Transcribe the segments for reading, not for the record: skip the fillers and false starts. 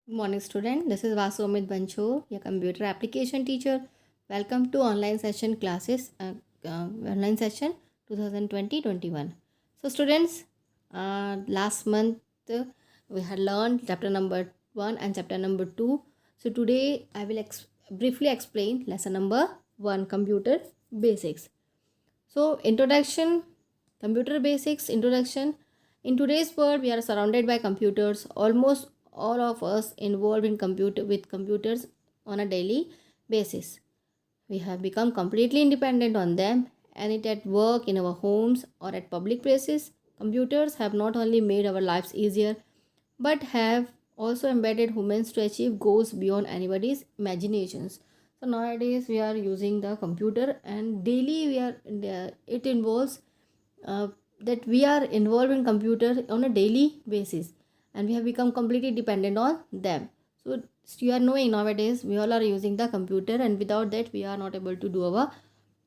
Good morning, student. This is Vasu Amit Banchor, your computer application teacher. Welcome to online session classes, online session 2020-21. So, students, last month we had learned chapter number 1 and chapter number 2. So, today I will briefly explain lesson number 1, computer basics. So, introduction, computer basics, introduction. In today's world, we are surrounded by computers. Almost all of us involved in computers on a daily basis. We have become completely independent on them, and it at work, in our homes, or at public places. Computers have not only made our lives easier, but have also embedded humans to achieve goals beyond anybody's imaginations. So nowadays we are using the computer, and daily it involves that we are involved in computer on a daily basis, and we have become completely dependent on them. So you are knowing nowadays we all are using the computer, and without that we are not able to do our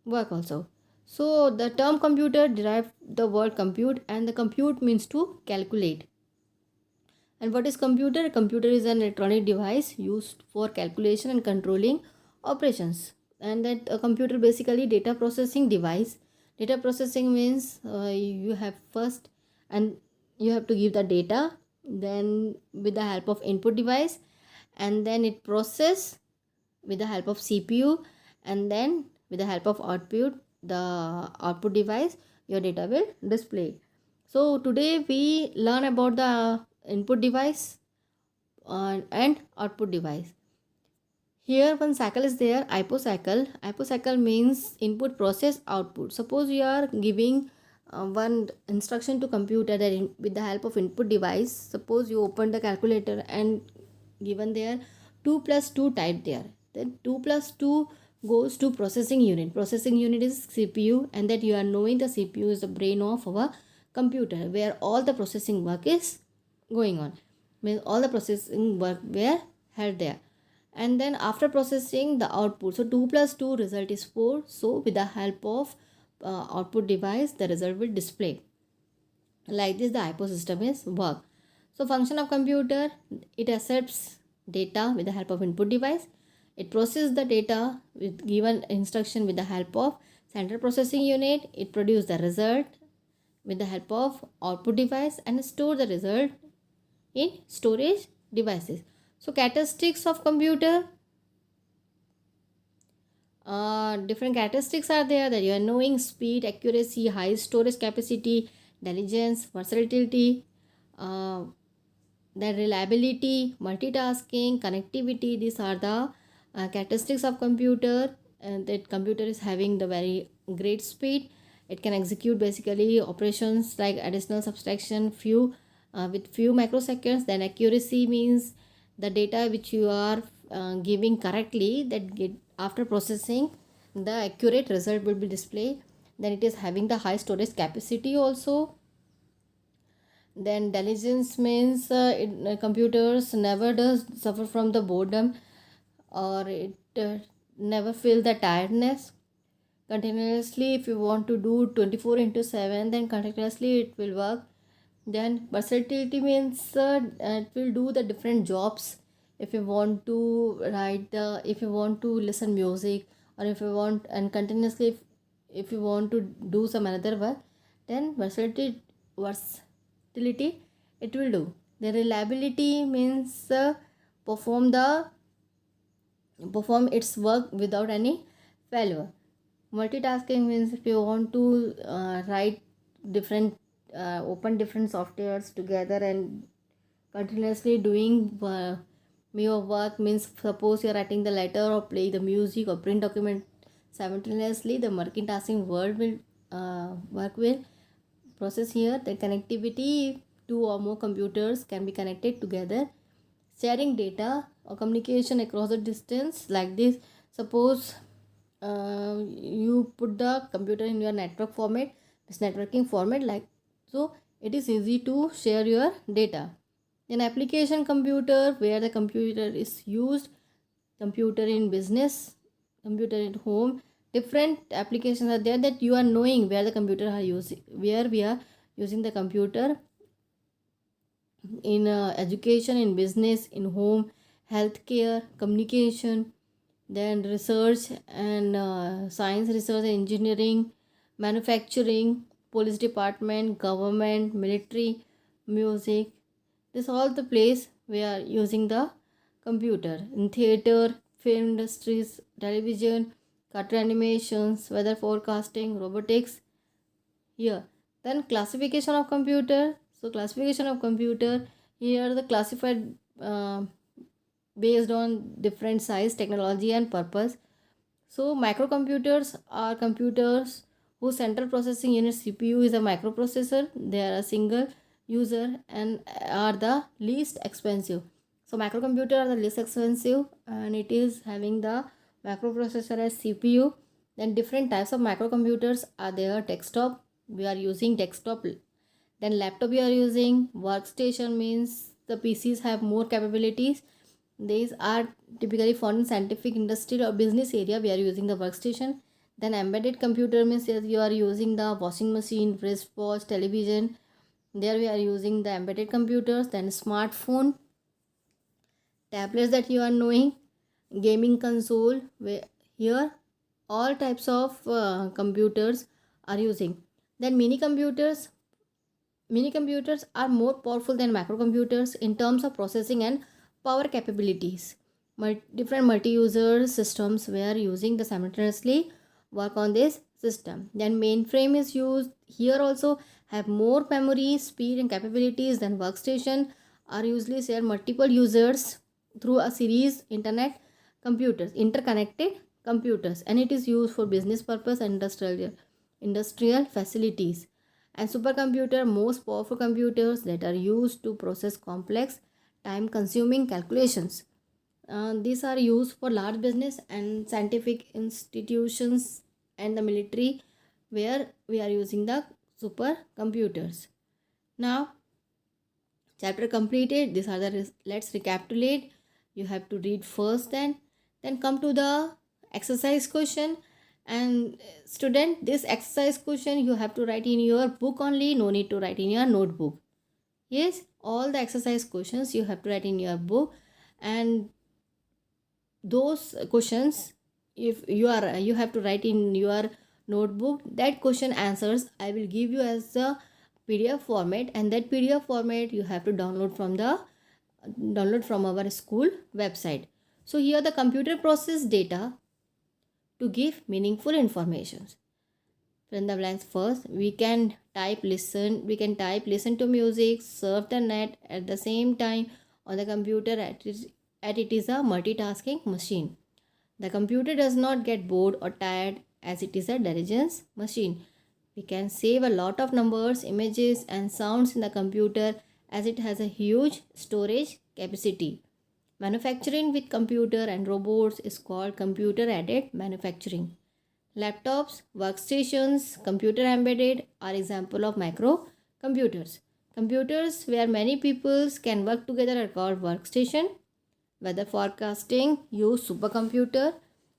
work also. So the term computer derived the word compute, and the compute means to calculate. And what is computer? Computer is an electronic device used for calculation and controlling operations. And that a computer basically data processing device. Data processing means you have first, and you have to give the data, then with the help of input device, and then it process with the help of CPU, and then with the help of output, the output device, your data will display. So today we learn about the input device and output device. Here one cycle is there, IPO cycle. IPO cycle means input process output. Suppose you are giving one instruction to computer that with the help of input device, suppose you open the calculator and given there 2 plus 2 type there, then 2 plus 2 goes to processing unit. Processing unit is CPU, and that you are knowing the CPU is the brain of our computer, where all the processing work is going on, means all the processing work were held there. And then after processing the output, so 2 plus 2 result is 4. So with the help of output device, the result will display. Like this the IPO system is work. So function of computer, it accepts data with the help of input device. It processes the data with given instruction with the help of central processing unit. It produces the result with the help of output device, and store the result in storage devices. So characteristics of computer, different characteristics are there, that you are knowing speed, accuracy, high storage capacity, intelligence, versatility, uh, then reliability, multitasking, connectivity. These are the characteristics of computer, and that computer is having the very great speed. It can execute basically operations like additional subtraction with few microseconds. Then accuracy means the data which you are giving correctly, that get after processing the accurate result will be displayed. Then it is having the high storage capacity also. Then diligence means computers never does suffer from the boredom, or it never feel the tiredness. Continuously, if you want to do 24 into 7, then continuously it will work. Then versatility means it will do the different jobs. If you want to if you want to listen music, or if you want, and continuously if you want to do some another work, then versatility it will do. The reliability means perform its work without any failure. Multitasking means if you want to write different open different softwares together and continuously doing your work, means suppose you're writing the letter or play the music or print document simultaneously, the multitasking work will process here. The connectivity, two or more computers can be connected together, sharing data or communication across the distance. Like this, suppose you put the computer in your network format, this networking format, like so it is easy to share your data. Then application computer, where the computer is used, computer in business, computer at home, different applications are there, that you are knowing where the computer are using, where we are using the computer. in education, in business, in home, healthcare, communication, then research and science, research and engineering, manufacturing, police department, government, military, music. This all the place we are using the computer. In theater, film industries, television, cartoon animations, weather forecasting, robotics. Here, then classification of computer. So classification of computer, here the classified based on different size, technology and purpose. So microcomputers are computers whose central processing unit CPU is a microprocessor. They are a single user and are the least expensive. So microcomputer are the least expensive and it is having the microprocessor as CPU. Then different types of microcomputers are there. Desktop, we are using desktop. Then laptop we are using. Workstation means the PCs have more capabilities. These are typically found in scientific, industrial or business area. We are using the workstation. Then embedded computer means yes, you are using the washing machine, wristwatch, television. There we are using the embedded computers. Then smartphone, tablets that you are knowing, gaming console. Where here all types of computers are using. Then mini computers are more powerful than microcomputers in terms of processing and power capabilities. Different multi-user systems were using the simultaneously work on this system. Then mainframe is used here also have more memory, speed and capabilities than workstation are usually share multiple users through a series interconnected computers, and it is used for business purpose and industrial facilities. And supercomputer, most powerful computers that are used to process complex time consuming calculations. These are used for large business and scientific institutions and the military where we are using the supercomputers. Now chapter completed. These are the let's recapitulate. You have to read first, then come to the exercise question. And student, this exercise question you have to write in your book only, no need to write in your notebook. Yes, all the exercise questions you have to write in your book, and those questions if you have to write in your notebook. That question answers I will give you as a PDF format, and that PDF format you have to download from our school website. So here the computer process data to give meaningful information. Fill in the blanks first. We can type listen to music, surf the net at the same time on the computer at it is a multitasking machine. The computer does not get bored or tired as it is a diligence machine. We can save a lot of numbers, images and sounds in the computer as it has a huge storage capacity. Manufacturing with computer and robots is called computer-aided manufacturing. Laptops, workstations, computer embedded are example of microcomputers. Computers where many people can work together are called workstation. Weather forecasting use supercomputer.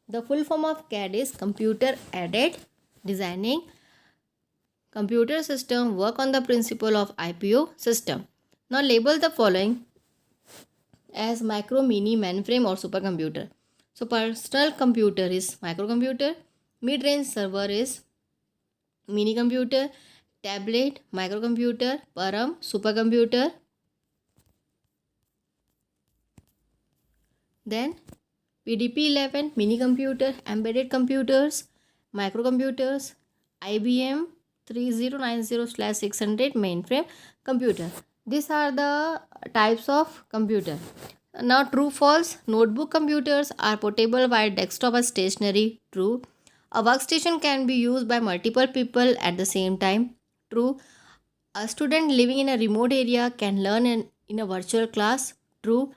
The full form of CAD is computer aided designing. Computer system work on the principle of IPO system. Now label the following as micro, mini, mainframe or supercomputer. So personal computer is microcomputer, mid-range server is mini computer, tablet microcomputer, param supercomputer. Then PDP-11 mini computer, embedded computers, microcomputers, IBM 3090/600 mainframe computer. These are the types of computer. Now true false, notebook computers are portable while desktop are stationary. True. A workstation can be used by multiple people at the same time. True. A student living in a remote area can learn in a virtual class. True.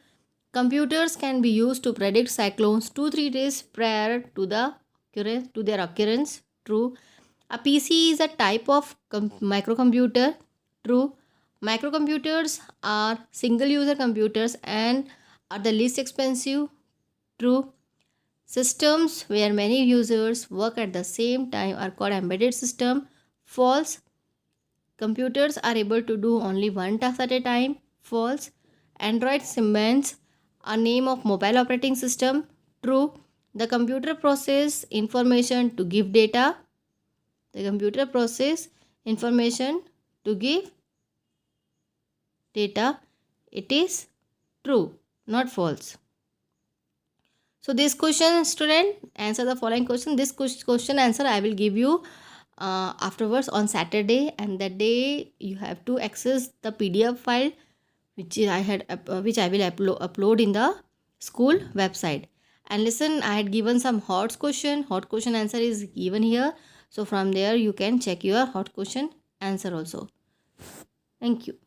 Computers can be used to predict cyclones 2-3 days prior to their occurrence. True. A PC is a type of microcomputer. True. Microcomputers are single user computers and are the least expensive. True. Systems where many users work at the same time are called embedded system. False. Computers are able to do only one task at a time. False. Android Siemens, a name of mobile operating system. True. The computer process information to give data. The computer process information to give data. It is true, not false. So this question, student, answer the following question. This question answer I will give you afterwards on Saturday, and that day you have to access the PDF file which I will upload in the school website. And listen, I had given some hot question answer is given here, so from there you can check your hot question answer also. Thank you.